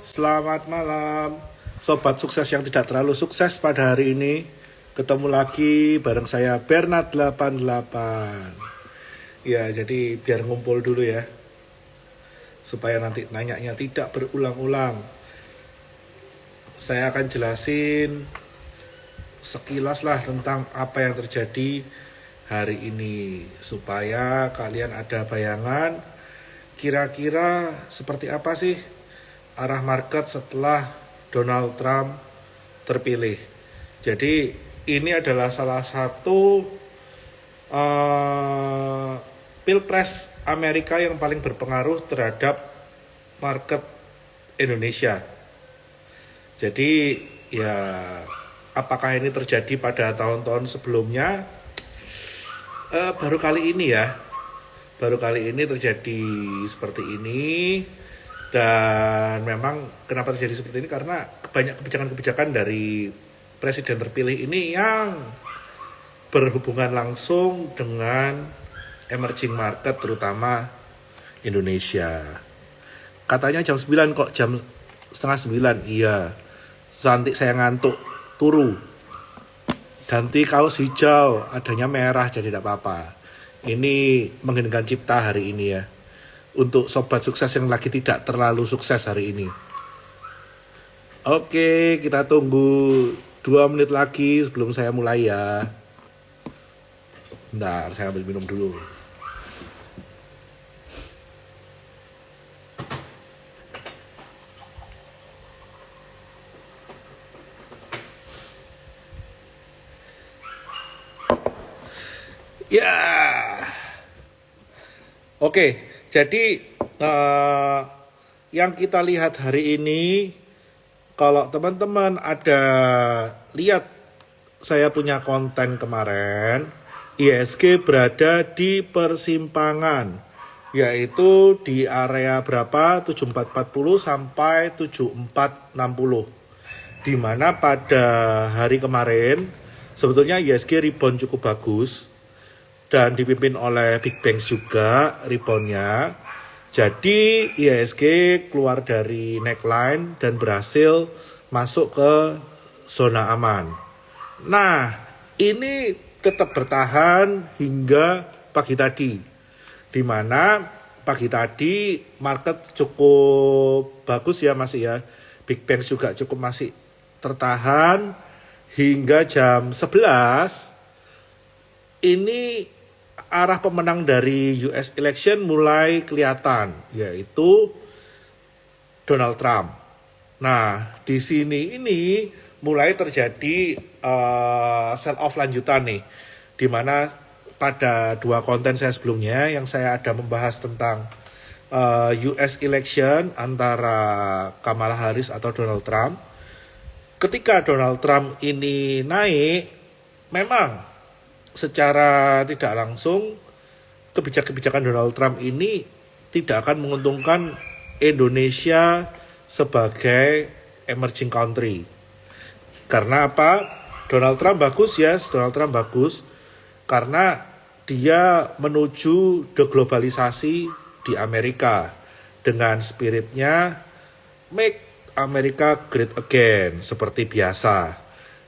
Selamat malam, sobat sukses yang tidak terlalu sukses pada hari ini. Ketemu lagi bareng saya Bernard 88. Ya, jadi biar ngumpul dulu ya, supaya nanti nanyanya tidak berulang-ulang. Saya akan jelasin sekilas lah tentang apa yang terjadi hari ini, supaya kalian ada bayangan kira-kira seperti apa sih arah market setelah Donald Trump terpilih. Jadi ini adalah salah satu pilpres Amerika yang paling berpengaruh terhadap market Indonesia. Jadi ya, apakah ini terjadi pada tahun-tahun sebelumnya? Baru kali ini terjadi seperti ini. Dan memang kenapa terjadi seperti ini, karena banyak kebijakan-kebijakan dari presiden terpilih ini yang berhubungan langsung dengan emerging market, terutama Indonesia. Katanya jam 9 kok, jam setengah 9. Iya, nanti saya ngantuk, turu. Ganti kaos hijau, adanya merah jadi tidak apa-apa. Ini mengheningkan cipta hari ini ya, untuk sobat sukses yang lagi tidak terlalu sukses hari ini. Oke, kita tunggu 2 menit lagi sebelum saya mulai ya. Bentar, saya ambil minum dulu. Ya. Oke, jadi yang kita lihat hari ini, kalau teman-teman ada lihat saya punya konten kemarin, IHSG berada di persimpangan, yaitu di area berapa? 7440 sampai 7460. Di mana pada hari kemarin sebetulnya IHSG rebound cukup bagus dan dipimpin oleh Big Banks juga reboundnya. Jadi IHSG keluar dari neckline dan berhasil masuk ke zona aman. Nah, ini tetap bertahan hingga pagi tadi, di mana pagi tadi market cukup bagus ya, masih ya. Big Banks juga cukup masih tertahan hingga jam 11. Ini arah pemenang dari US election mulai kelihatan, yaitu Donald Trump. Nah, di sini ini mulai terjadi sell off lanjutan nih, di mana pada 2 konten saya sebelumnya yang saya ada membahas tentang US election antara Kamala Harris atau Donald Trump. Ketika Donald Trump ini naik, memang secara tidak langsung kebijakan Donald Trump ini tidak akan menguntungkan Indonesia sebagai emerging country. Karena apa? Donald Trump bagus, yes, Donald Trump bagus karena dia menuju deglobalisasi di Amerika dengan spiritnya make America great again seperti biasa.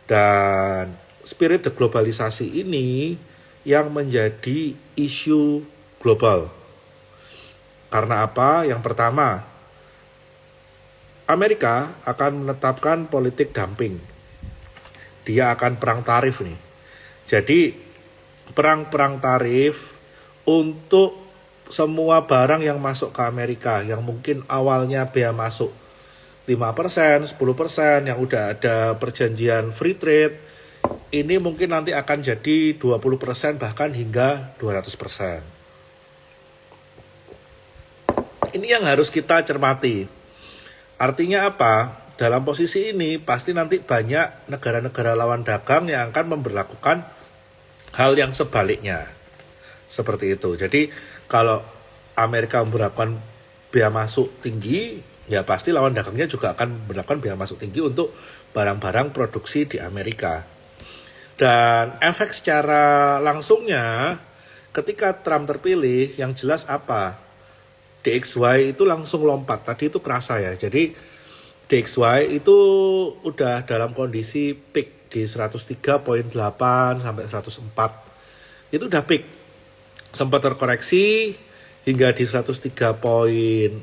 Dan spirit deglobalisasi ini yang menjadi isu global. Karena apa? Yang pertama, Amerika akan menetapkan politik dumping. Dia akan perang tarif nih. Jadi perang tarif untuk semua barang yang masuk ke Amerika, yang mungkin awalnya bea masuk 5%, 10%, yang udah ada perjanjian free trade, ini mungkin nanti akan jadi 20%, bahkan hingga 200%. Ini yang harus kita cermati. Artinya apa? Dalam posisi ini pasti nanti banyak negara-negara lawan dagang yang akan memberlakukan hal yang sebaliknya. Seperti itu. Jadi kalau Amerika memberlakukan bea masuk tinggi, ya pasti lawan dagangnya juga akan memberlakukan bea masuk tinggi untuk barang-barang produksi di Amerika. Dan efek secara langsungnya ketika Trump terpilih, yang jelas apa? DXY itu langsung lompat. Tadi itu kerasa ya. Jadi DXY itu udah dalam kondisi peak di 103,8 sampai 104. Itu udah peak. Sempat terkoreksi hingga di 103,5,4,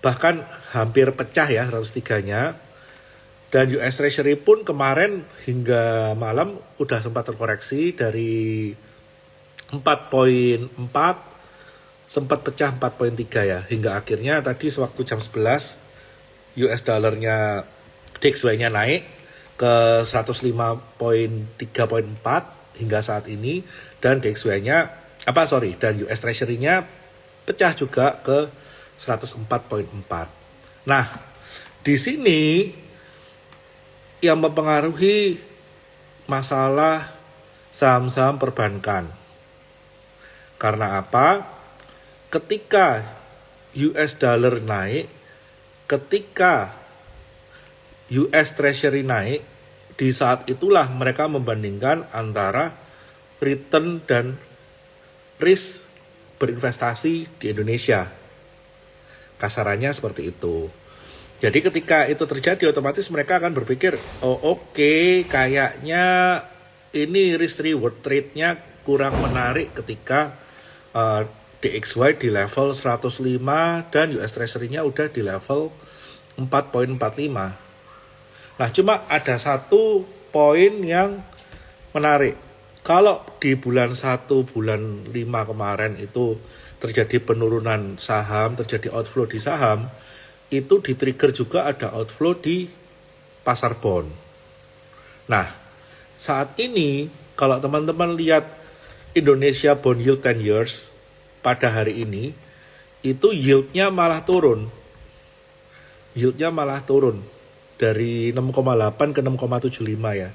bahkan hampir pecah ya 103-nya. Dan US Treasury pun kemarin hingga malam udah sempat terkoreksi dari 4,4 sempat pecah 4,3 ya, hingga akhirnya tadi sewaktu jam 11 US dollarnya DXY-nya naik ke 105,3,4 hingga saat ini, dan DXY-nya dan US Treasury-nya pecah juga ke 104,4. Nah, di sini yang mempengaruhi masalah saham-saham perbankan. Karena apa? Ketika US dollar naik, ketika US Treasury naik, di saat itulah mereka membandingkan antara return dan risk berinvestasi di Indonesia. Kasarannya seperti itu. Jadi ketika itu terjadi, otomatis mereka akan berpikir, kayaknya ini risk reward trade-nya kurang menarik ketika DXY di level 105 dan US Treasury-nya udah di level 4,45. Nah, cuma ada satu poin yang menarik. Kalau di bulan 1, bulan 5 kemarin itu terjadi penurunan saham, terjadi outflow di saham, itu di-trigger juga ada outflow di pasar bond. Nah, saat ini kalau teman-teman lihat Indonesia bond yield 10 years pada hari ini, itu yieldnya malah turun. Yieldnya malah turun dari 6,8 ke 6,75 ya.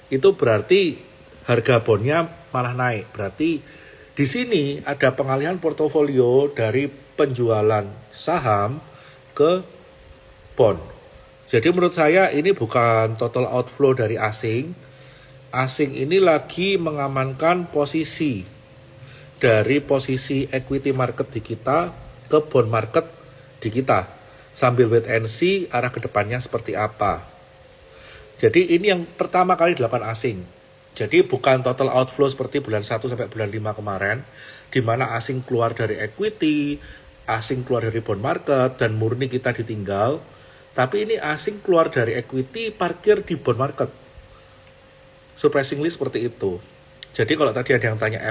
Itu berarti harga bondnya malah naik. Berarti di sini ada pengalihan portofolio dari penjualan saham ke bond. Jadi menurut saya ini bukan total outflow dari asing. Asing ini lagi mengamankan posisi dari posisi equity market di kita ke bond market di kita, sambil wait and see arah kedepannya seperti apa. Jadi ini yang pertama kali dilakukan asing. Jadi bukan total outflow seperti bulan 1 sampai bulan 5 kemarin, di mana asing keluar dari equity, asing keluar dari bond market, dan murni kita ditinggal. Tapi ini asing keluar dari equity, parkir di bond market. Surprisingly seperti itu. Jadi kalau tadi ada yang tanya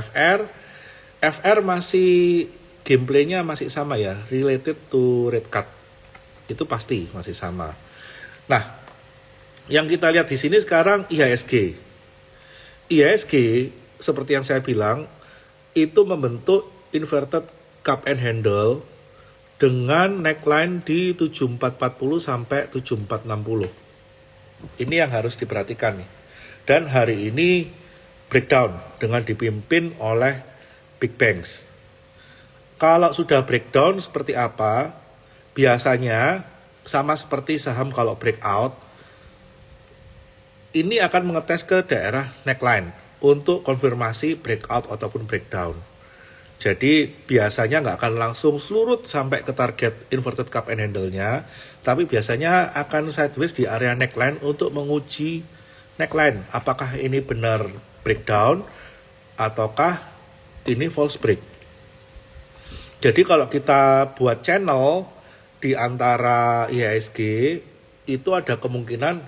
FR masih gameplaynya masih sama ya, related to rate cut. Itu pasti masih sama. Nah, yang kita lihat di sini sekarang IHSG. IHSG seperti yang saya bilang itu membentuk inverted cup and handle dengan neckline di 7440 sampai 7460. Ini yang harus diperhatikan nih. Dan hari ini breakdown dengan dipimpin oleh big banks. Kalau sudah breakdown seperti apa? Biasanya sama seperti saham kalau breakout, ini akan mengetes ke daerah neckline untuk konfirmasi breakout ataupun breakdown. Jadi biasanya nggak akan langsung selurut sampai ke target inverted cup and handle-nya, tapi biasanya akan sideways di area neckline untuk menguji neckline. Apakah ini benar breakdown ataukah ini false break. Jadi kalau kita buat channel di antara IHSG, itu ada kemungkinan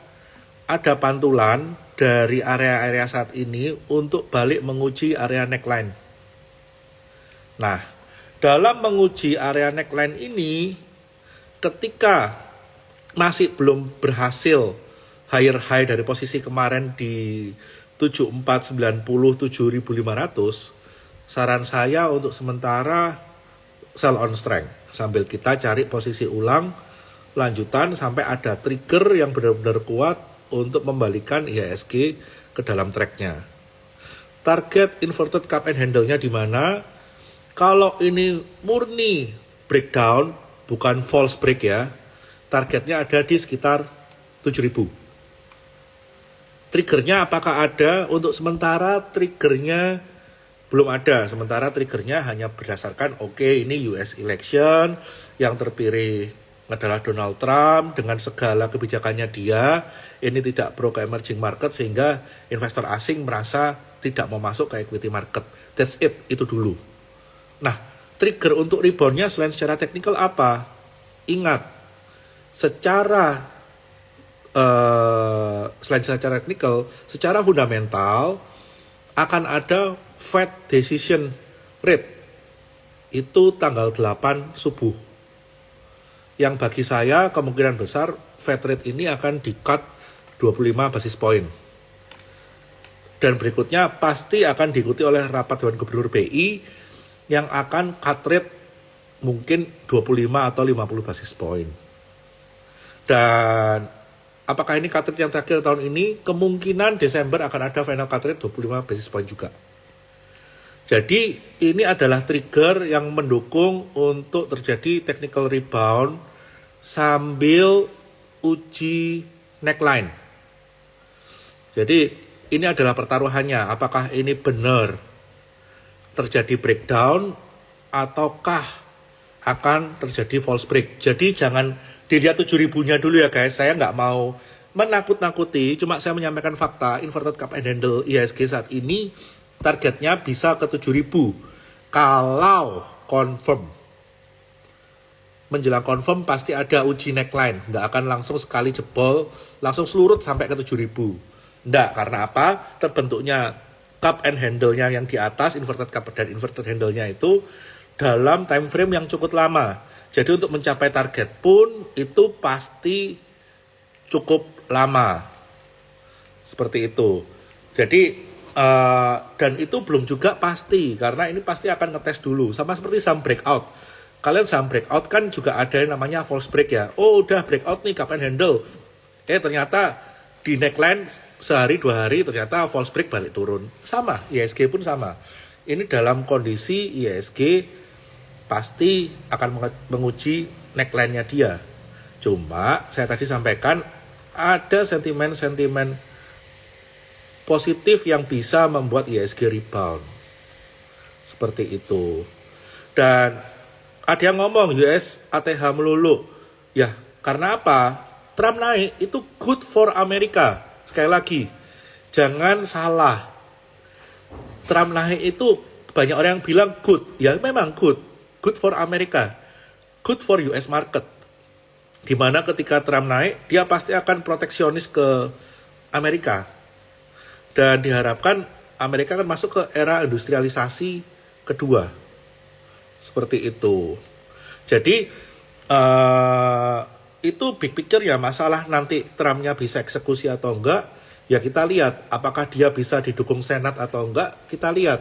ada pantulan dari area-area saat ini untuk balik menguji area neckline. Nah, dalam menguji area neckline ini, ketika masih belum berhasil higher high dari posisi kemarin di 7490 7500, saran saya untuk sementara sell on strength sambil kita cari posisi ulang lanjutan sampai ada trigger yang benar-benar kuat untuk membalikan IHSG ke dalam tracknya. Target inverted cup and handle-nya di mana? Kalau ini murni breakdown, bukan false break ya, targetnya ada di sekitar 7.000. Triggernya apakah ada? Untuk sementara triggernya belum ada. Sementara triggernya hanya berdasarkan ini US election, yang terpilih adalah Donald Trump dengan segala kebijakannya dia, ini tidak pro ke emerging market sehingga investor asing merasa tidak mau masuk ke equity market. That's it, itu dulu. Nah, trigger untuk reboundnya selain secara teknikal apa? Ingat, selain secara teknikal, secara fundamental akan ada Fed decision rate itu tanggal 8 subuh. Yang bagi saya kemungkinan besar Fed rate ini akan di-cut 25 basis point. Dan berikutnya pasti akan diikuti oleh rapat Dewan Gubernur BI yang akan cut rate mungkin 25 atau 50 basis point. Dan apakah ini cut rate yang terakhir tahun ini? Kemungkinan Desember akan ada final cut rate 25 basis point juga. Jadi ini adalah trigger yang mendukung untuk terjadi technical rebound sambil uji neckline. Jadi ini adalah pertaruhannya, apakah ini benar terjadi breakdown ataukah akan terjadi false break. Jadi jangan dilihat 7.000-nya dulu ya guys, saya nggak mau menakut-nakuti, cuma saya menyampaikan fakta. Inverted cup and handle IHSG saat ini targetnya bisa ke 7.000 kalau confirm. Menjelang confirm pasti ada uji neckline, nggak akan langsung sekali jebol, langsung selurut sampai ke 7.000. Nggak, karena apa? Terbentuknya cup and handle-nya yang di atas, inverted cup dan inverted handle-nya itu dalam time frame yang cukup lama. Jadi untuk mencapai target pun itu pasti cukup lama. Seperti itu. Jadi dan itu belum juga pasti, karena ini pasti akan ngetes dulu. Sama seperti saham breakout. Kalian saham breakout kan juga ada yang namanya false break ya. Oh udah breakout nih cup and handle. Ternyata di neckline sehari 2 hari ternyata false break balik turun. Sama, IHSG pun sama. Ini dalam kondisi IHSG pasti akan menguji neckline-nya dia. Cuma saya tadi sampaikan ada sentimen-sentimen positif yang bisa membuat IHSG rebound. Seperti itu. Dan ada yang ngomong US ATH melulu. Ya, karena apa? Trump naik itu good for Amerika. Sekali lagi, jangan salah. Trump naik itu banyak orang yang bilang good. Ya memang good. Good for Amerika. Good for US market. Dimana ketika Trump naik, dia pasti akan proteksionis ke Amerika. Dan diharapkan Amerika akan masuk ke era industrialisasi kedua. Seperti itu. Jadi itu big picture ya, masalah nanti Trumpnya bisa eksekusi atau enggak. Ya kita lihat apakah dia bisa didukung Senat atau enggak. Kita lihat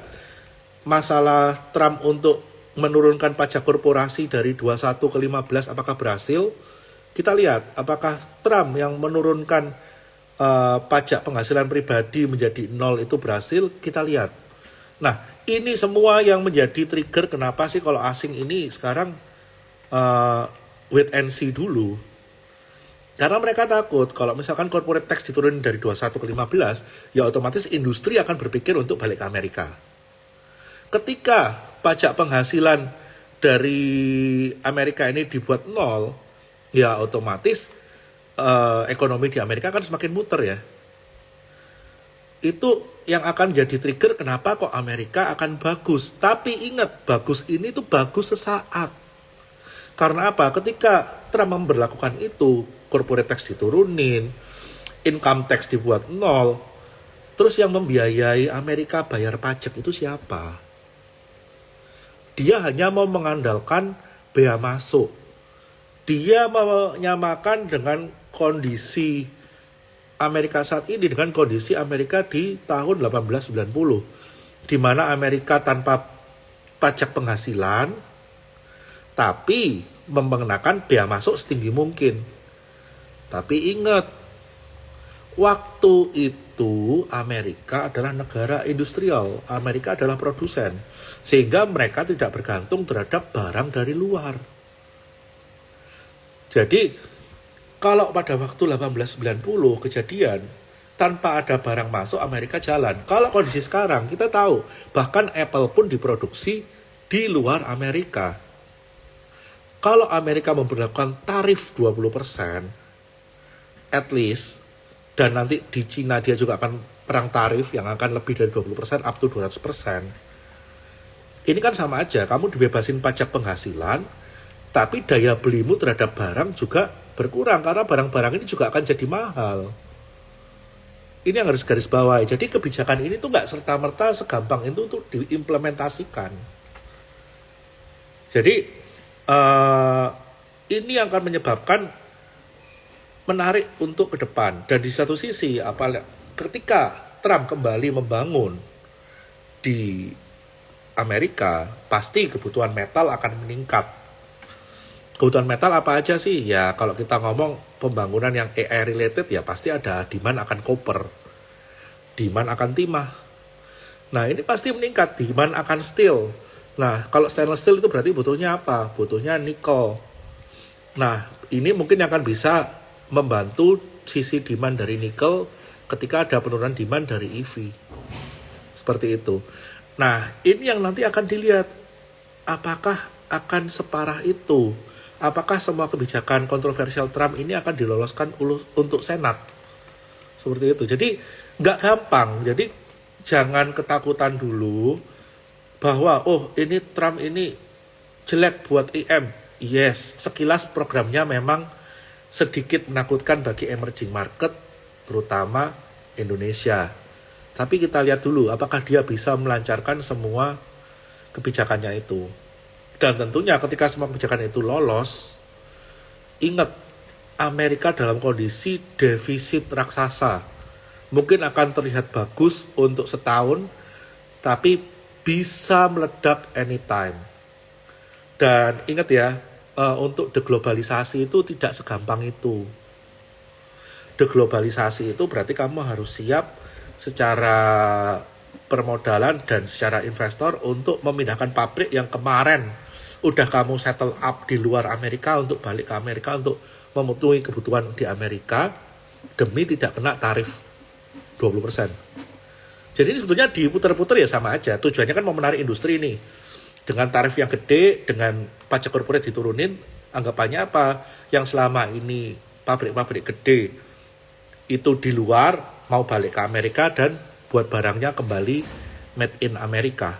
masalah Trump untuk menurunkan pajak korporasi dari 21 ke 15 apakah berhasil. Kita lihat apakah Trump yang menurunkan pajak penghasilan pribadi menjadi 0 itu berhasil, kita lihat. Nah, ini semua yang menjadi trigger kenapa sih kalau asing ini sekarang wait and see dulu. Karena mereka takut kalau misalkan corporate tax diturunin dari 21 ke 15, ya otomatis industri akan berpikir untuk balik ke Amerika. Ketika pajak penghasilan dari Amerika ini dibuat 0, ya otomatis ekonomi di Amerika akan semakin muter ya. Itu yang akan jadi trigger kenapa kok Amerika akan bagus. Tapi ingat, bagus ini tuh bagus sesaat. Karena apa? Ketika Trump memberlakukan itu, corporate tax diturunin, income tax dibuat 0, terus yang membiayai Amerika bayar pajak itu siapa? Dia hanya mau mengandalkan bea masuk. Dia menyamakan dengan kondisi Amerika saat ini dengan kondisi Amerika di tahun 1890, di mana Amerika tanpa pajak penghasilan, tapi mengenakan bea masuk setinggi mungkin. Tapi ingat, waktu itu Amerika adalah negara industrial, Amerika adalah produsen, sehingga mereka tidak bergantung terhadap barang dari luar. Jadi kalau pada waktu 1890 kejadian, tanpa ada barang masuk Amerika jalan. Kalau kondisi sekarang kita tahu bahkan Apple pun diproduksi di luar Amerika. Kalau Amerika memberlakukan tarif 20%, at least, dan nanti di Cina dia juga akan perang tarif yang akan lebih dari 20% up to 200%. Ini kan sama aja, kamu dibebasin pajak penghasilan, tapi daya belimu terhadap barang juga berkurang karena barang-barang ini juga akan jadi mahal. Ini yang harus garis bawahi. Jadi kebijakan ini tuh nggak serta-merta segampang itu untuk diimplementasikan. Jadi ini yang akan menyebabkan menarik untuk ke depan. Dan di satu sisi, ketika Trump kembali membangun di Amerika, pasti kebutuhan metal akan meningkat. Kebutuhan metal apa aja sih? Ya kalau kita ngomong pembangunan yang AI related, ya pasti ada demand akan copper, demand akan timah. Nah ini pasti meningkat, demand akan steel. Nah kalau stainless steel itu berarti butuhnya apa? Butuhnya nikel. Nah ini mungkin akan bisa membantu sisi demand dari nikel ketika ada penurunan demand dari EV. Seperti itu. Nah, ini yang nanti akan dilihat. Apakah akan separah itu? Apakah semua kebijakan kontroversial Trump ini akan diloloskan untuk Senat? Seperti itu. Jadi, nggak gampang. Jadi, jangan ketakutan dulu bahwa, oh ini Trump ini jelek buat IM. Yes, sekilas programnya memang sedikit menakutkan bagi emerging market, terutama Indonesia. Tapi kita lihat dulu apakah dia bisa melancarkan semua kebijakannya itu. Dan tentunya ketika semua kebijakan itu lolos, ingat Amerika dalam kondisi defisit raksasa. Mungkin akan terlihat bagus untuk setahun, tapi bisa meledak anytime. Dan ingat ya, untuk deglobalisasi itu tidak segampang itu. Deglobalisasi itu berarti kamu harus siap secara permodalan dan secara investor untuk memindahkan pabrik yang kemarin udah kamu settle up di luar Amerika untuk balik ke Amerika untuk memenuhi kebutuhan di Amerika demi tidak kena tarif 20%. Jadi ini sebetulnya diputar-putar ya sama aja. Tujuannya kan mau menarik industri ini. Dengan tarif yang gede, dengan pajak korporat diturunin, anggapannya apa? Yang selama ini pabrik-pabrik gede itu di luar mau balik ke Amerika dan buat barangnya kembali made in Amerika.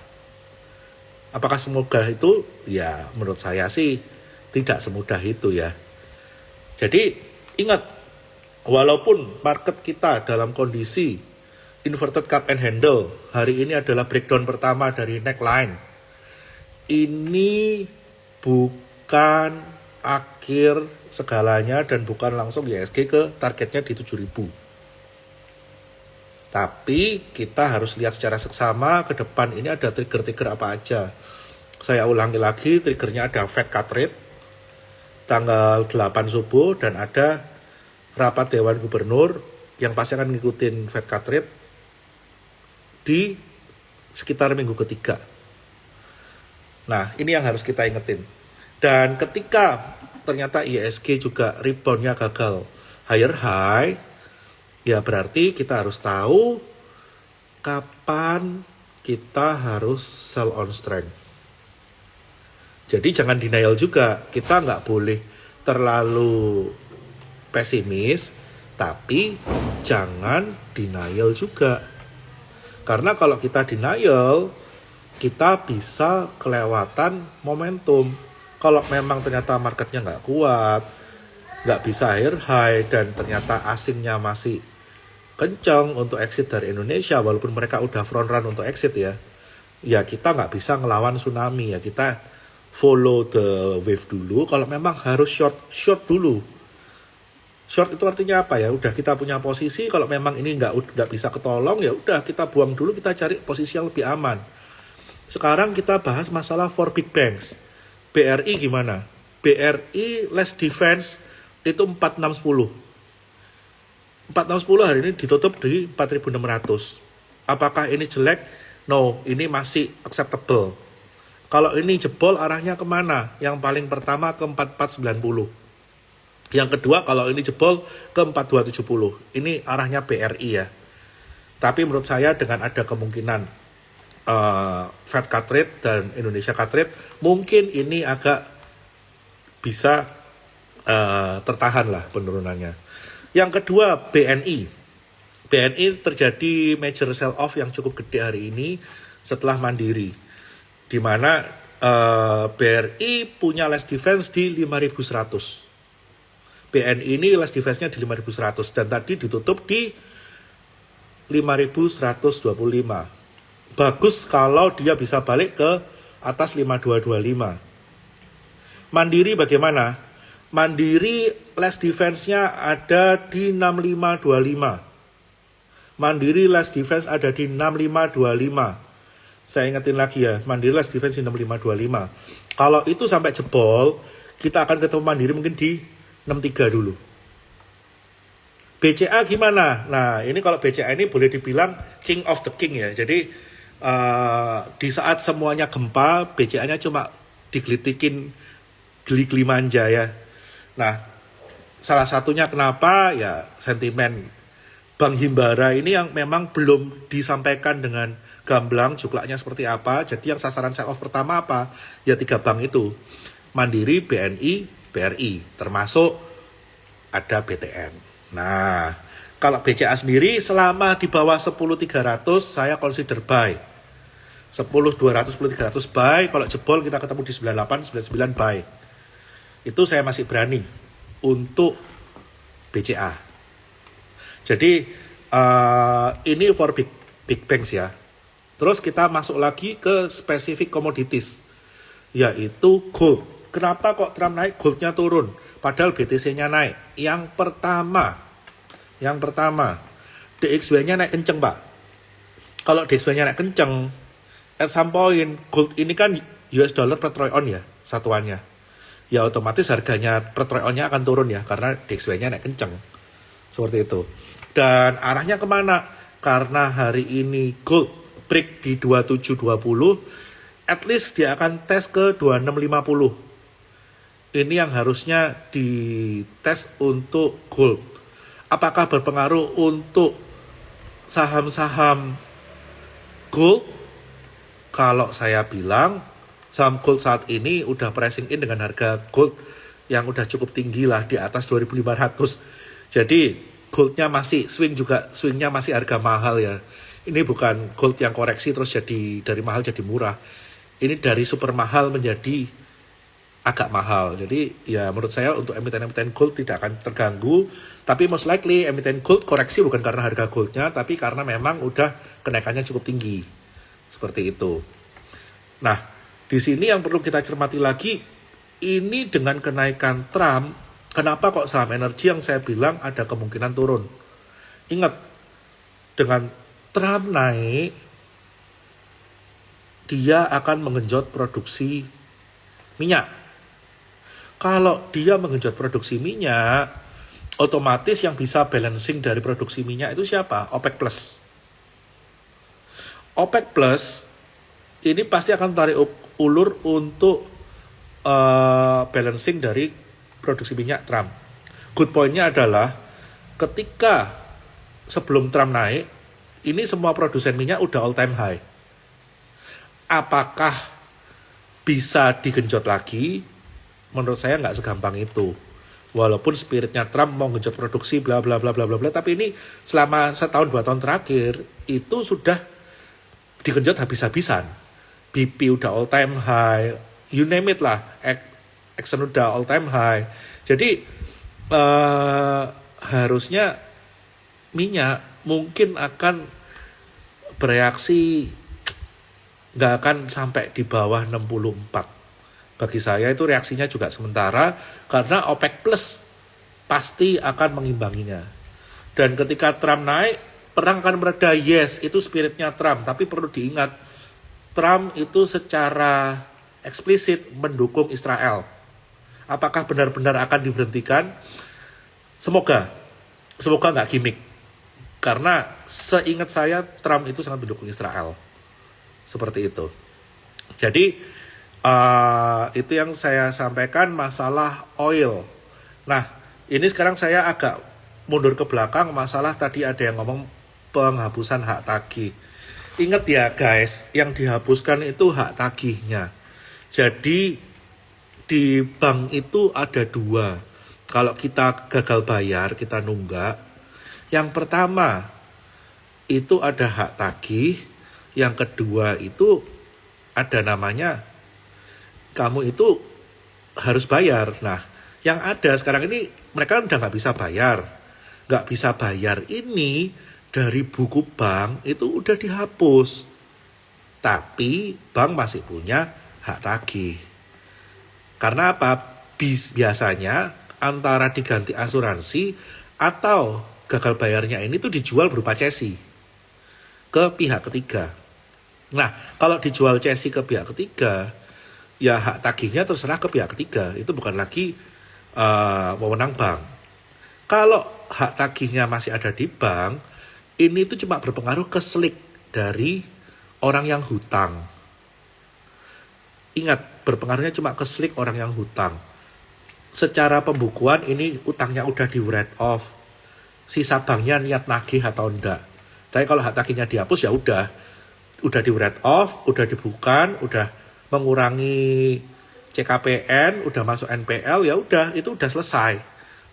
Apakah semudah itu? Ya menurut saya sih tidak semudah itu ya. Jadi ingat, walaupun market kita dalam kondisi inverted cup and handle, hari ini adalah breakdown pertama dari neckline. Ini bukan akhir segalanya dan bukan langsung IHSG ke targetnya di 7.000. Tapi kita harus lihat secara seksama ke depan ini ada trigger-trigger apa aja. Saya ulangi lagi, triggernya ada Fed cut rate tanggal 8 subuh dan ada rapat Dewan Gubernur yang pasti akan ngikutin Fed cut rate di sekitar minggu ketiga. Nah, ini yang harus kita ingetin. Dan ketika ternyata IHSG juga reboundnya gagal higher high, ya berarti kita harus tahu kapan kita harus sell on strength. Jadi jangan denial juga. Kita nggak boleh terlalu pesimis, tapi jangan denial juga. Karena kalau kita denial, kita bisa kelewatan momentum. Kalau memang ternyata marketnya nggak kuat, nggak bisa higher high, dan ternyata asingnya masih kencang untuk exit dari Indonesia, walaupun mereka udah front run untuk exit ya kita nggak bisa ngelawan tsunami ya, kita follow the wave dulu. Kalau memang harus short dulu. Short itu artinya apa ya? Udah kita punya posisi, kalau memang ini nggak bisa ketolong ya udah kita buang dulu, kita cari posisi yang lebih aman. Sekarang kita bahas masalah four big banks. BRI gimana? BRI less defense itu 4610. 4610 hari ini ditutup di 4.600. Apakah ini jelek? No, ini masih acceptable. Kalau ini jebol arahnya kemana? Yang paling pertama ke 4490. Yang kedua, kalau ini jebol ke 4270, ini arahnya BRI ya. Tapi menurut saya dengan ada kemungkinan Fed cut rate dan Indonesia cut rate, mungkin ini agak bisa tertahan lah penurunannya. Yang kedua, BNI. BNI terjadi major sell off yang cukup gede hari ini setelah Mandiri, di mana BRI punya last defense di 5.100. BNI ini last defense-nya di 5.100 dan tadi ditutup di 5.125. Bagus kalau dia bisa balik ke atas 5.225. Mandiri bagaimana? Mandiri last defense-nya ada di 6.525. Mandiri last defense ada di 6.525. Saya ingetin lagi ya, Mandiri last defense di 6.525. Kalau itu sampai jebol, kita akan ketemu Mandiri mungkin di 63 dulu. BCA gimana? Nah, ini kalau BCA ini boleh dibilang king of the king ya. Jadi di saat semuanya gempa, BCA-nya cuma digelitikin geli-geli manja ya. Nah, salah satunya kenapa ya sentimen Bank Himbara ini yang memang belum disampaikan dengan gamblang juklaknya seperti apa. Jadi yang sasaran sell off pertama apa? Ya 3 bank itu. Mandiri, BNI, BRI, termasuk ada BTN. Nah, kalau BCA sendiri selama di bawah 10.300 saya consider buy. 10.200, 10.300 buy, kalau jebol kita ketemu di 98, 99 buy. Itu saya masih berani untuk BCA. Jadi ini for big banks ya. Terus kita masuk lagi ke spesifik commodities, yaitu gold. Kenapa kok Trump naik, goldnya turun? Padahal BTC-nya naik. Yang pertama, DXY-nya naik kenceng, Pak. Kalau DXY-nya naik kenceng, at some point, gold ini kan US dollar per troy ounce ya, satuannya. Ya otomatis harganya per troy ounce-nya akan turun ya, karena DXY-nya naik kenceng. Seperti itu. Dan arahnya kemana? Karena hari ini gold break di 2720, at least dia akan tes ke 2650. Ini yang harusnya dites untuk gold. Apakah berpengaruh untuk saham-saham gold? Kalau saya bilang, saham gold saat ini udah pricing in dengan harga gold yang udah cukup tinggi lah, di atas 2.500. Jadi goldnya masih swingnya masih harga mahal ya. Ini bukan gold yang koreksi terus jadi dari mahal jadi murah. Ini dari super mahal menjadi agak mahal. Jadi ya menurut saya untuk emiten-emiten gold tidak akan terganggu. Tapi most likely emiten gold koreksi bukan karena harga goldnya, tapi karena memang udah kenaikannya cukup tinggi. Seperti itu. Nah, di sini yang perlu kita cermati lagi, ini dengan kenaikan Trump, kenapa kok saham energi yang saya bilang ada kemungkinan turun? Ingat, dengan Trump naik, dia akan menggenjot produksi minyak. Kalau dia menggenjot produksi minyak, otomatis yang bisa balancing dari produksi minyak itu siapa? OPEC Plus. OPEC Plus ini pasti akan tarik ulur untuk balancing dari produksi minyak Trump. Good point-nya adalah ketika sebelum Trump naik, ini semua produsen minyak udah all time high. Apakah bisa digenjot lagi? Menurut saya nggak segampang itu. Walaupun spiritnya Trump mau genjot produksi bla bla bla bla bla bla, tapi ini selama setahun 2 tahun terakhir itu sudah digenjot habis-habisan. BP udah all time high, you name it lah, Exxon udah all time high. Jadi harusnya minyak mungkin akan bereaksi nggak akan sampai di bawah 64. Bagi saya itu reaksinya juga sementara karena OPEC Plus pasti akan mengimbanginya. Dan ketika Trump naik, perang akan mereda. Yes, itu spiritnya Trump. Tapi perlu diingat, Trump itu secara eksplisit mendukung Israel. Apakah benar-benar akan diberhentikan? Semoga nggak gimmick. Karena seingat saya Trump itu sangat mendukung Israel. Seperti itu. Jadi itu yang saya sampaikan masalah oil. Nah, Ini sekarang saya agak mundur ke belakang, masalah tadi ada yang ngomong penghapusan hak tagih. Ingat ya guys, yang dihapuskan itu hak tagihnya. Jadi di bank itu ada dua. Kalau kita gagal bayar, kita nunggak. Yang pertama itu ada hak tagih. Yang kedua itu ada namanya kamu itu harus bayar. Nah, yang ada sekarang ini mereka udah nggak bisa bayar. Nggak bisa bayar ini dari buku bank itu udah dihapus. Tapi bank masih punya hak tagih. Karena apa? Biasanya antara diganti asuransi atau gagal bayarnya ini tuh dijual berupa cesi ke pihak ketiga. Nah, kalau dijual cesi ke pihak ketiga, ya hak tagihnya terserah ke pihak ketiga. Itu bukan lagi wewenang bank. Kalau hak tagihnya masih ada di bank, ini tuh cuma berpengaruh ke slik dari orang yang hutang. Ingat, berpengaruhnya cuma ke slik orang yang hutang. Secara pembukuan ini utangnya udah di write off. Sisa banknya niat nagih atau enggak. Tapi kalau hak tagihnya dihapus ya udah di write off, udah dibukan, udah mengurangi CKPN, udah masuk NPL, ya udah, itu udah selesai.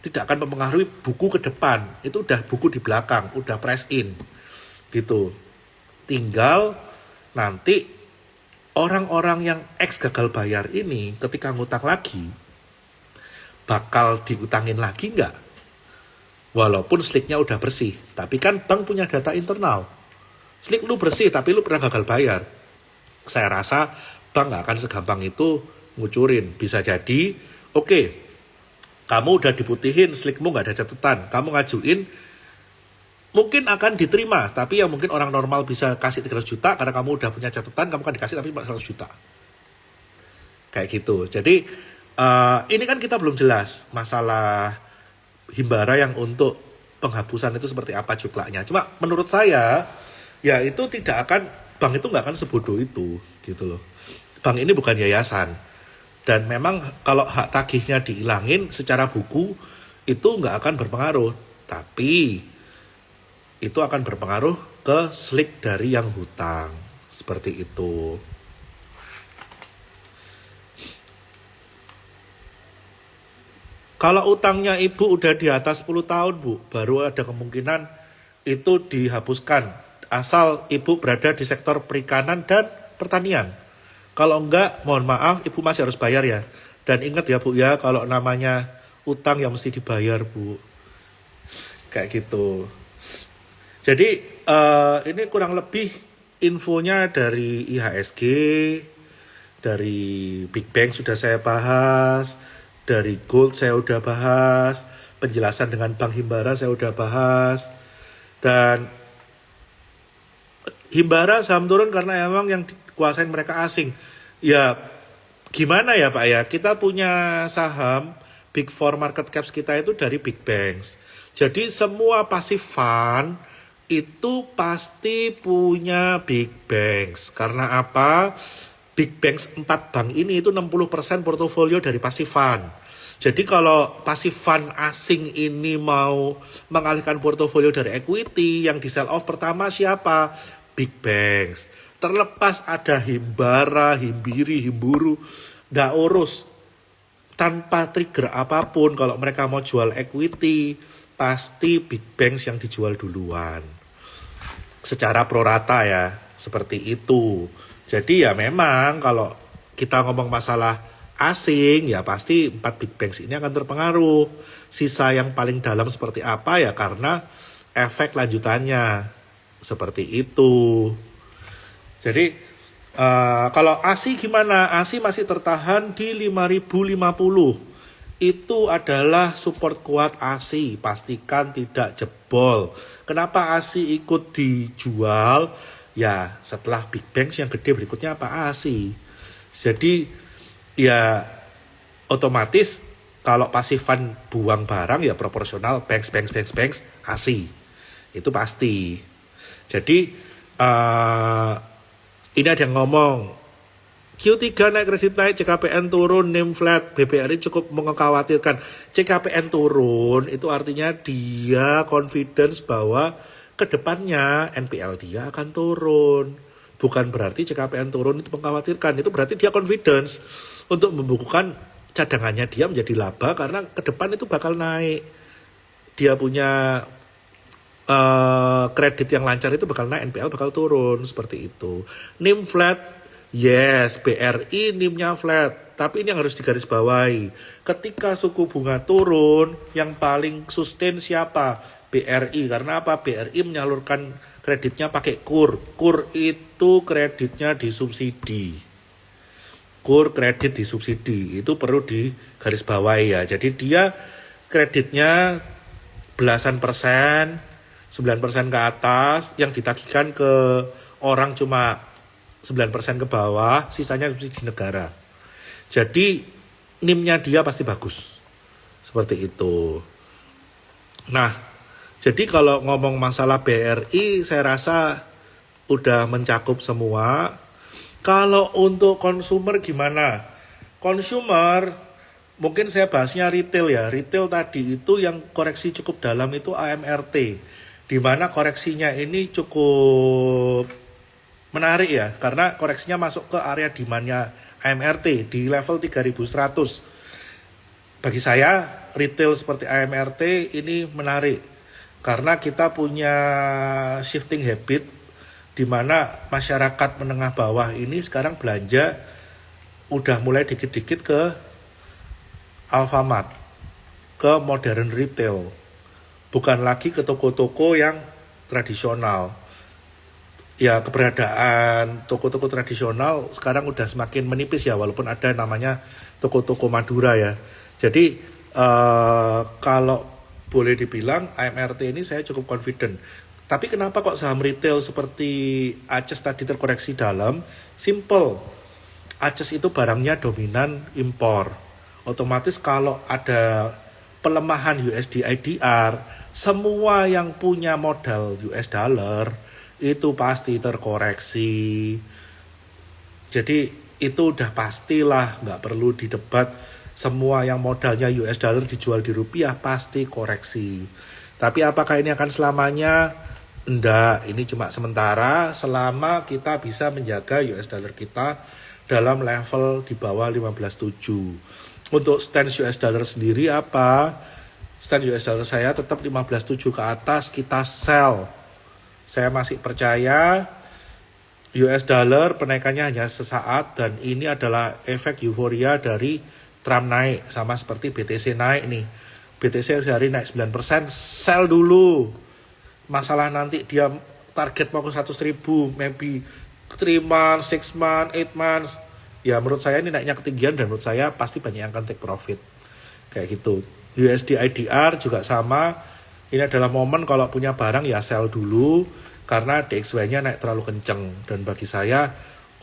Tidak akan mempengaruhi buku ke depan. Itu udah buku di belakang, udah press in. Gitu. Tinggal nanti orang-orang yang ex gagal bayar ini ketika ngutang lagi bakal diutangin lagi nggak? Walaupun sliknya udah bersih. Tapi kan bank punya data internal. Slik lu bersih tapi lu pernah gagal bayar. Saya rasa bank gak akan segampang itu ngucurin. Bisa jadi, oke, kamu udah diputihin, slikmu gak ada catatan. Kamu ngajuin, mungkin akan diterima. Tapi yang mungkin orang normal bisa kasih 300 juta, karena kamu udah punya catatan, kamu kan dikasih tapi 100 juta. Kayak gitu. Jadi, ini kan kita belum jelas masalah himbara yang untuk penghapusan itu seperti apa cuplaknya. Cuma menurut saya, ya itu tidak akan, bank itu nggak akan sebodoh itu gitu loh. Bank ini bukan yayasan, dan memang kalau hak tagihnya dihilangin secara buku itu nggak akan berpengaruh, tapi itu akan berpengaruh ke slik dari yang hutang seperti itu. Kalau utangnya ibu udah di atas 10 tahun bu, baru ada kemungkinan itu dihapuskan. Asal ibu berada di sektor perikanan dan pertanian. Kalau enggak, mohon maaf, ibu masih harus bayar ya. Dan ingat ya bu ya, kalau namanya utang yang mesti dibayar bu. Kayak gitu. Jadi ini kurang lebih infonya dari IHSG, dari Big Bang sudah saya bahas, dari Gold saya udah bahas, penjelasan dengan Bank Himbara saya udah bahas, dan Himbara saham turun karena emang yang dikuasain mereka asing. Ya gimana ya Pak ya, kita punya saham Big Four market caps kita itu dari Big Banks. Jadi semua passive fund itu pasti punya Big Banks. Karena apa? Big Banks 4 bank ini itu 60% portofolio dari passive fund. Jadi kalau passive fund asing ini mau mengalihkan portofolio dari equity, yang di sell off pertama siapa? Big Banks. Terlepas ada Himbara, Himbiri, Himburu, nggak urus. Tanpa trigger apapun, kalau mereka mau jual equity, pasti Big Banks yang dijual duluan. Secara prorata ya, seperti itu. Jadi ya memang kalau kita ngomong masalah asing, ya pasti 4 Big Banks ini akan terpengaruh. Sisa yang paling dalam seperti apa ya, karena efek lanjutannya. Seperti itu. Jadi kalau ASI gimana? ASI masih tertahan di 5.050. Itu adalah support kuat ASI. Pastikan tidak jebol. Kenapa ASI ikut dijual? Ya setelah Big Banks yang gede berikutnya apa? ASI. Jadi ya otomatis kalau passive fund buang barang ya proporsional banks ASI. Itu pasti. Jadi ini ada yang ngomong, Q3 naik kredit naik, CKPN turun, NIM flat, BBRI cukup mengkhawatirkan. CKPN turun itu artinya dia confidence bahwa kedepannya NPL dia akan turun. Bukan berarti CKPN turun itu mengkhawatirkan, itu berarti dia confidence untuk membukukan cadangannya dia menjadi laba karena ke depan itu bakal naik. Dia punya kredit yang lancar itu bakal naik, NPL bakal turun, seperti itu. NIM flat, yes, BRI NIM-nya flat, tapi ini yang harus digarisbawahi. Ketika suku bunga turun, yang paling sustain siapa? BRI, karena apa? BRI menyalurkan kreditnya pakai KUR. KUR itu kreditnya disubsidi. KUR kredit disubsidi, itu perlu digarisbawahi ya. Jadi dia kreditnya belasan persen, 9% ke atas, yang ditagihkan ke orang cuma 9% ke bawah, sisanya subsidi negara. Jadi NIM-nya dia pasti bagus. Seperti itu. Nah, jadi kalau ngomong masalah BRI, saya rasa udah mencakup semua. Kalau untuk konsumer gimana? Konsumer, mungkin saya bahasnya retail ya. Retail tadi itu yang koreksi cukup dalam itu AMRT. Di mana koreksinya ini cukup menarik ya, karena koreksinya masuk ke area demand-nya AMRT di level 3100. Bagi saya, retail seperti AMRT ini menarik, karena kita punya shifting habit, di mana masyarakat menengah bawah ini sekarang belanja udah mulai dikit-dikit ke Alfamart, ke modern retail. Bukan lagi ke toko-toko yang tradisional. Ya, keberadaan toko-toko tradisional sekarang udah semakin menipis ya, walaupun ada namanya toko-toko Madura ya. Jadi kalau boleh dibilang AMRT ini saya cukup confident. Tapi kenapa kok saham retail seperti Aces tadi terkoreksi dalam? Simple. Aces itu barangnya dominan impor. Otomatis kalau ada pelemahan USD IDR, semua yang punya modal US dollar itu pasti terkoreksi. Jadi itu udah pastilah, nggak perlu didebat. Semua yang modalnya US dollar dijual di rupiah pasti koreksi. Tapi apakah ini akan selamanya? Enggak, ini cuma sementara selama kita bisa menjaga US dollar kita dalam level di bawah 15.7. Untuk stance US dollar sendiri apa? Stand US dollar saya tetap 15.7 ke atas, kita sell. Saya masih percaya US dollar penaikannya hanya sesaat, dan ini adalah efek euforia dari Trump naik, sama seperti BTC naik nih. BTC sehari naik 9%, sell dulu. Masalah nanti dia target mau ke 100.000, maybe 3 months, 6 months, 8 months. Ya menurut saya ini naiknya ketinggian, dan menurut saya pasti banyak yang akan take profit. Kayak gitu. USD IDR juga sama. Ini adalah momen kalau punya barang ya sell dulu, karena DXY-nya naik terlalu kenceng. Dan bagi saya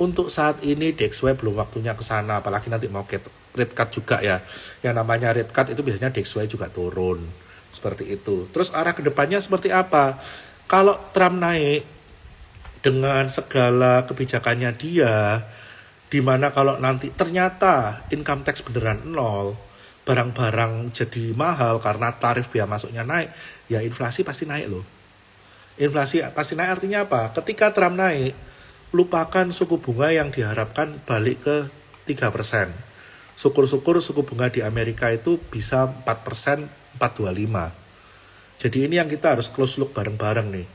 untuk saat ini DXY belum waktunya ke sana, apalagi nanti mau rate cut juga ya. Yang namanya rate cut itu biasanya DXY juga turun. Seperti itu. Terus arah kedepannya seperti apa? Kalau Trump naik dengan segala kebijakannya dia, dimana kalau nanti ternyata income tax beneran nol, barang-barang jadi mahal karena tarif biaya masuknya naik, ya inflasi pasti naik loh. Inflasi pasti naik artinya apa? Ketika Trump naik, lupakan suku bunga yang diharapkan balik ke 3%. Syukur-syukur suku bunga di Amerika itu bisa 4%, 4,25. Jadi ini yang kita harus close look bareng-bareng nih.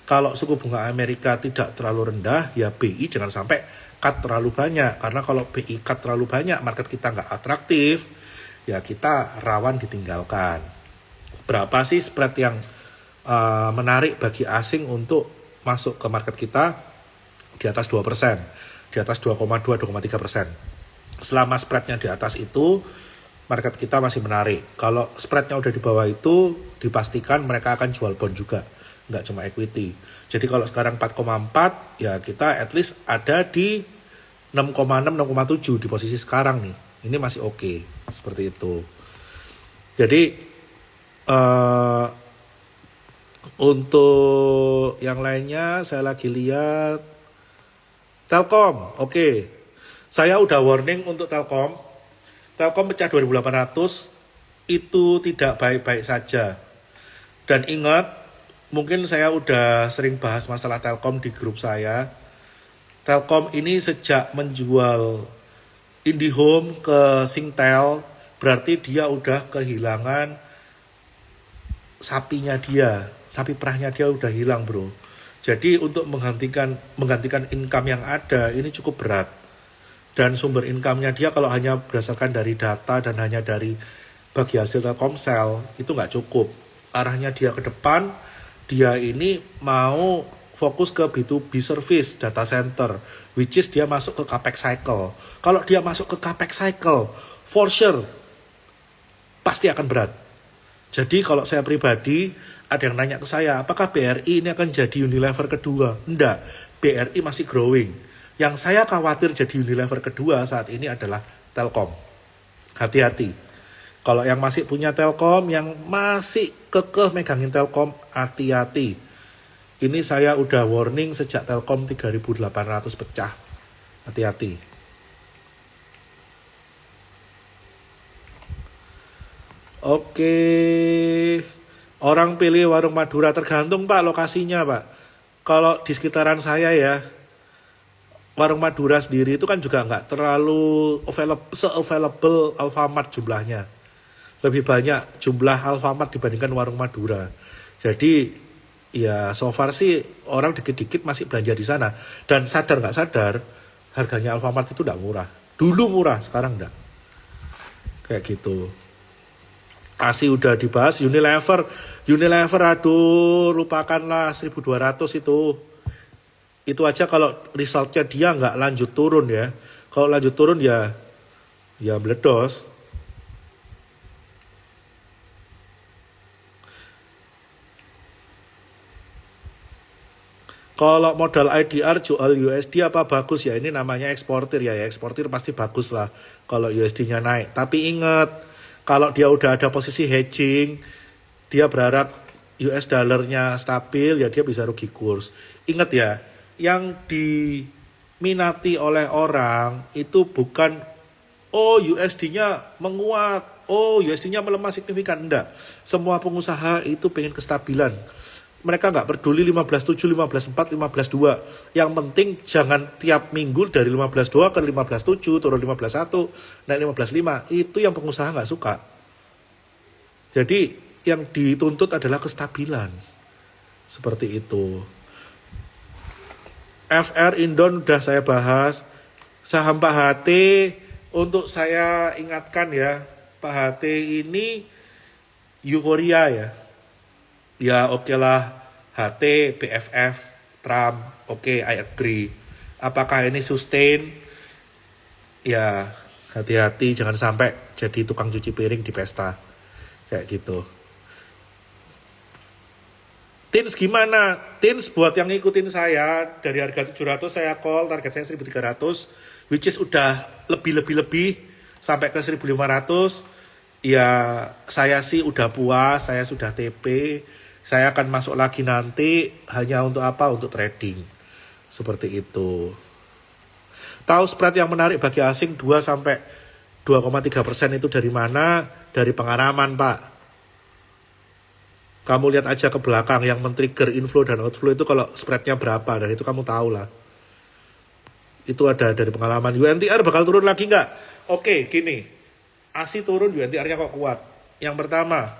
Kalau suku bunga Amerika tidak terlalu rendah, ya BI jangan sampai cut terlalu banyak. Karena kalau BI cut terlalu banyak, market kita nggak atraktif, ya kita rawan ditinggalkan. Berapa sih spread yang menarik bagi asing untuk masuk ke market kita? Di atas 2%, di atas 2,2, 2,3%. Selama spreadnya di atas itu, market kita masih menarik. Kalau spreadnya udah di bawah itu, dipastikan mereka akan jual bond juga, nggak cuma equity. Jadi kalau sekarang 4,4, ya kita at least ada di 6,6, 6,7 di posisi sekarang nih. Ini masih oke, seperti itu. Jadi untuk yang lainnya saya lagi lihat Telkom, oke. Saya udah warning untuk Telkom. Telkom pecah 2.800 itu tidak baik-baik saja. Dan ingat, mungkin saya udah sering bahas masalah Telkom di grup saya. Telkom ini sejak menjual IndiHome ke Singtel, berarti dia udah kehilangan sapinya dia, sapi perahnya dia udah hilang, bro. Jadi untuk menggantikan income yang ada ini cukup berat. Dan sumber income-nya dia kalau hanya berdasarkan dari data dan hanya dari bagi hasil Telkomsel itu nggak cukup. Arahnya dia ke depan, dia ini mau fokus ke B2B service data center, which is dia masuk ke capex cycle. Kalau dia masuk ke capex cycle, for sure pasti akan berat. Jadi kalau saya pribadi, ada yang nanya ke saya, apakah BRI ini akan jadi Unilever kedua? Enggak, BRI masih growing. Yang saya khawatir jadi Unilever kedua saat ini adalah Telkom. Hati-hati. Kalau yang masih punya Telkom, yang masih kekeh megangin Telkom, hati-hati. Ini saya udah warning sejak Telkom 3.800 pecah. Hati-hati. Oke, orang pilih warung Madura tergantung Pak lokasinya Pak. Kalau di sekitaran saya ya, warung Madura sendiri itu kan juga nggak terlalu available Alfamart jumlahnya. Lebih banyak jumlah Alfamart dibandingkan warung Madura. Jadi ya so far sih orang dikit-dikit masih belanja di sana. Dan sadar nggak sadar, harganya Alfamart itu nggak murah. Dulu murah, sekarang nggak. Kayak gitu. ASI udah dibahas, Unilever aduh lupakanlah 1.200 itu. Itu aja kalau resultnya dia nggak lanjut turun ya. Kalau lanjut turun ya meledos. Kalau modal IDR jual USD apa bagus ya? Ini namanya eksportir ya. Eksportir pasti bagus lah kalau USD-nya naik. Tapi ingat, kalau dia udah ada posisi hedging, dia berharap US dollarnya stabil, ya dia bisa rugi kurs. Ingat ya, yang diminati oleh orang itu bukan USD-nya menguat, USD-nya melemah signifikan. Enggak. Semua pengusaha itu pengen kestabilan. Mereka nggak peduli 15.7, 15.4, 15.2. Yang penting jangan tiap minggu dari 15.2 ke 15.7, turun 15.1, naik 15.5. Itu yang pengusaha nggak suka. Jadi yang dituntut adalah kestabilan. Seperti itu. FR Indon udah saya bahas. Saham Pak HT, untuk saya ingatkan ya, Pak HT ini euforia ya. Ya oke lah, HT, BFF, Trump, oke, I agree. Apakah ini sustain? Ya hati-hati jangan sampai jadi tukang cuci piring di pesta. Kayak gitu. Tins gimana? Tins buat yang ngikutin saya, dari harga 700 saya call, target saya 1.300, which is udah lebih, sampai ke 1.500. Ya saya sih udah puas, saya sudah TP. Saya akan masuk lagi nanti hanya untuk apa? Untuk trading. Seperti itu. Tahu spread yang menarik bagi asing 2-2,3% itu dari mana? Dari pengaraman, Pak. Kamu lihat aja ke belakang yang men-trigger inflow dan outflow itu kalau spreadnya berapa. Dan itu kamu tahu lah. Itu ada dari pengalaman. UNTR bakal turun lagi nggak? Oke, gini. ASI turun, UNTR-nya kok kuat. Yang pertama,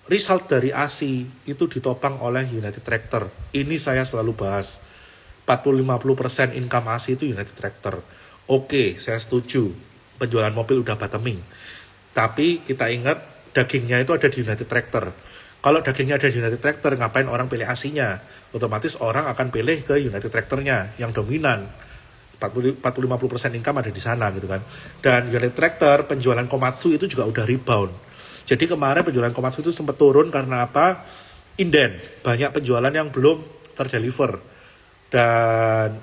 result dari ASI itu ditopang oleh United Tractor. Ini saya selalu bahas. 40-50% income ASI itu United Tractor. Oke, saya setuju. Penjualan mobil udah bottoming. Tapi kita ingat dagingnya itu ada di United Tractor. Kalau dagingnya ada di United Tractor, ngapain orang pilih ASI-nya? Otomatis orang akan pilih ke United Tractor-nya yang dominan. 40-50% income ada di sana gitu kan. Dan United Tractor penjualan Komatsu itu juga udah rebound. Jadi kemarin penjualan Komatsu itu sempat turun karena apa? Inden, banyak penjualan yang belum terdeliver. Dan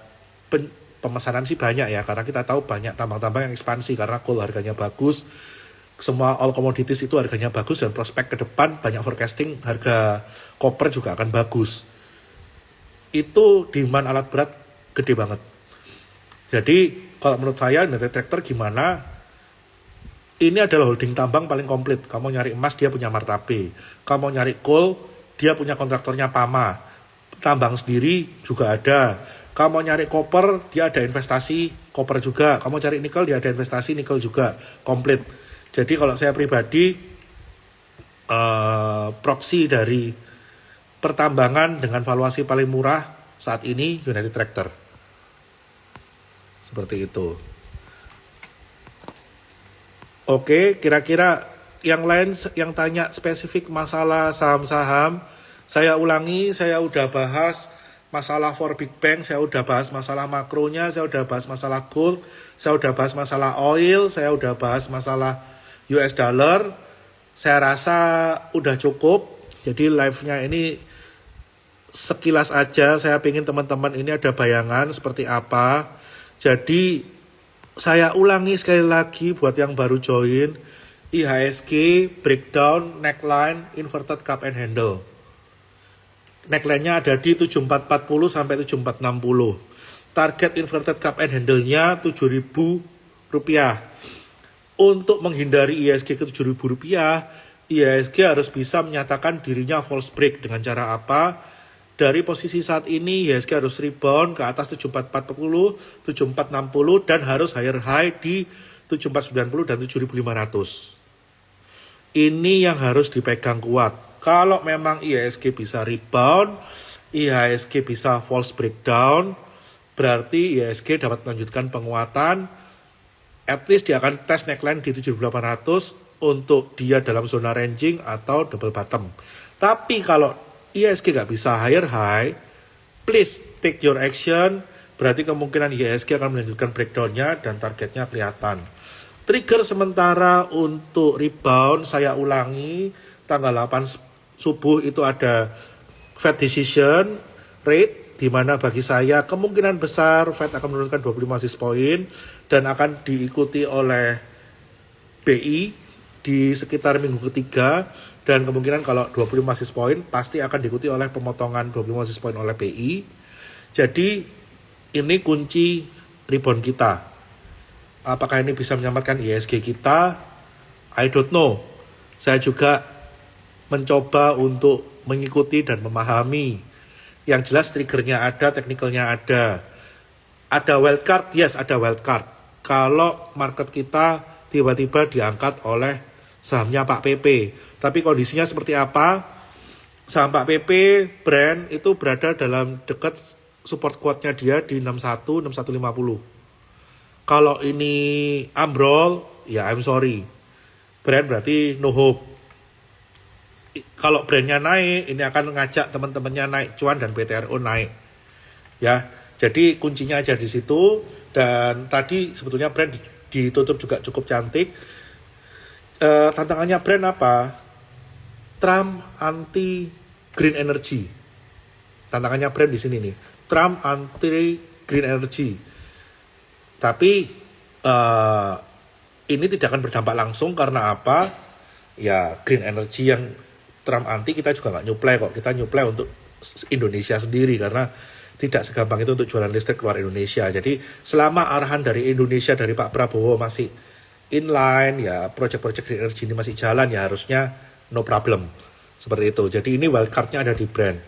pemesanan sih banyak ya, karena kita tahu banyak tambang-tambang yang ekspansi karena coal harganya bagus. Semua all commodities itu harganya bagus dan prospek ke depan banyak forecasting harga copper juga akan bagus. Itu demand alat berat gede banget. Jadi kalau menurut saya United Tractor gimana? Ini adalah holding tambang paling komplit. Kamu nyari emas, dia punya Martabe. Kamu nyari coal, dia punya kontraktornya Pama. Tambang sendiri juga ada. Kamu nyari koper, dia ada investasi koper juga. Kamu cari nikel, dia ada investasi nikel juga. Komplit. Jadi kalau saya pribadi, proksi dari pertambangan dengan valuasi paling murah saat ini United Tractor. Seperti itu. Oke, kira-kira yang lain yang tanya spesifik masalah saham-saham, saya ulangi, saya udah bahas masalah for Big Bang, saya udah bahas masalah makronya, saya udah bahas masalah gold, saya udah bahas masalah oil, saya udah bahas masalah US dollar. Saya rasa udah cukup. Jadi live-nya ini sekilas aja, saya ingin teman-teman ini ada bayangan seperti apa. Jadi saya ulangi sekali lagi buat yang baru join, IHSG, breakdown, neckline, inverted cup and handle. Neckline-nya ada di 7440 sampai 7460. Target inverted cup and handle-nya Rp7.000. Untuk menghindari IHSG ke Rp7.000, IHSG harus bisa menyatakan dirinya false break. Dengan cara apa? Dari posisi saat ini IHSG harus rebound ke atas 7440, 7460 dan harus higher high di 7490 dan 7500. Ini yang harus dipegang kuat. Kalau memang IHSG bisa rebound, IHSG bisa false breakdown, berarti IHSG dapat melanjutkan penguatan. At least dia akan tes neckline di 7800 untuk dia dalam zona ranging atau double bottom. Tapi kalau IHSG nggak bisa higher high, please take your action. Berarti kemungkinan IHSG akan melanjutkan breakdownnya dan targetnya kelihatan. Trigger sementara untuk rebound, saya ulangi, tanggal 8 subuh itu ada Fed decision rate, di mana bagi saya kemungkinan besar Fed akan menurunkan 25 basis point dan akan diikuti oleh BI di sekitar minggu ketiga. Dan kemungkinan kalau 25 basis point pasti akan diikuti oleh pemotongan 25 basis point oleh BI. Jadi ini kunci rebound kita. Apakah ini bisa menyelamatkan IHSG kita? I don't know. Saya juga mencoba untuk mengikuti dan memahami. Yang jelas triggernya ada, teknikalnya ada. Ada wildcard? Yes, ada wildcard. Kalau market kita tiba-tiba diangkat oleh sahamnya Pak PP. Tapi kondisinya seperti apa? Saham Pak PP, Brand itu berada dalam dekat support kuatnya dia di 61, 6150. Kalau ini ambrol, ya I'm sorry. Brand berarti no hope. Kalau brandnya naik, ini akan mengajak teman-temannya naik cuan dan BTRO naik. Ya, jadi kuncinya aja di situ. Dan tadi sebetulnya Brand ditutup juga cukup cantik. Tantangannya Brand apa? Trump anti green energy. Tantangannya Brand di sini nih. Trump anti green energy. Tapi ini tidak akan berdampak langsung karena apa? Ya green energy yang Trump anti kita juga nggak nyuplai kok. Kita nyuplai untuk Indonesia sendiri karena tidak segampang itu untuk jualan listrik keluar Indonesia. Jadi selama arahan dari Indonesia dari Pak Prabowo masih inline, ya proyek-proyek green energy ini masih jalan, ya harusnya no problem. Seperti itu. Jadi ini wildcard-nya ada di Brand.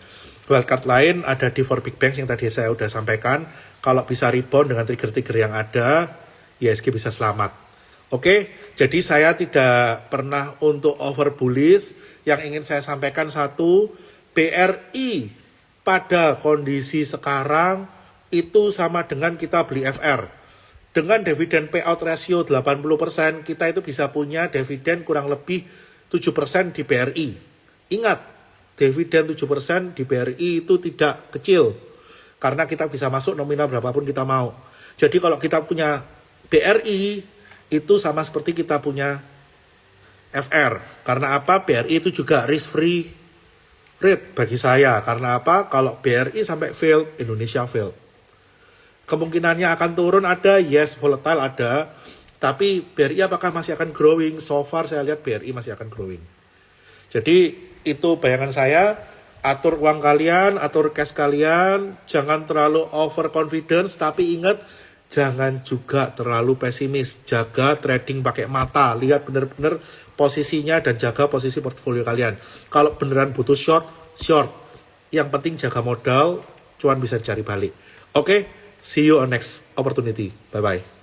Wildcard lain ada di for Big Bank yang tadi saya udah sampaikan. Kalau bisa rebound dengan trigger-trigger yang ada, IHSG bisa selamat. Oke, jadi saya tidak pernah untuk over bullish. Yang ingin saya sampaikan satu, BRI pada kondisi sekarang itu sama dengan kita beli FR. Dengan dividen payout ratio 80%, kita itu bisa punya dividen kurang lebih 7% di BRI. Ingat, dividen 7% di BRI itu tidak kecil. Karena kita bisa masuk nominal berapapun kita mau. Jadi kalau kita punya BRI, itu sama seperti kita punya FR. Karena apa? BRI itu juga risk free rate bagi saya. Karena apa? Kalau BRI sampai fail, Indonesia fail. Kemungkinannya akan turun ada, yes, volatile ada. Tapi BRI apakah masih akan growing? So far saya lihat BRI masih akan growing. Jadi itu bayangan saya. Atur uang kalian, atur cash kalian. Jangan terlalu overconfidence. Tapi ingat, jangan juga terlalu pesimis. Jaga trading pakai mata, lihat benar-benar posisinya dan jaga posisi portfolio kalian. Kalau beneran butuh short. Yang penting jaga modal, cuan bisa cari balik. Oke, see you on next opportunity. Bye-bye.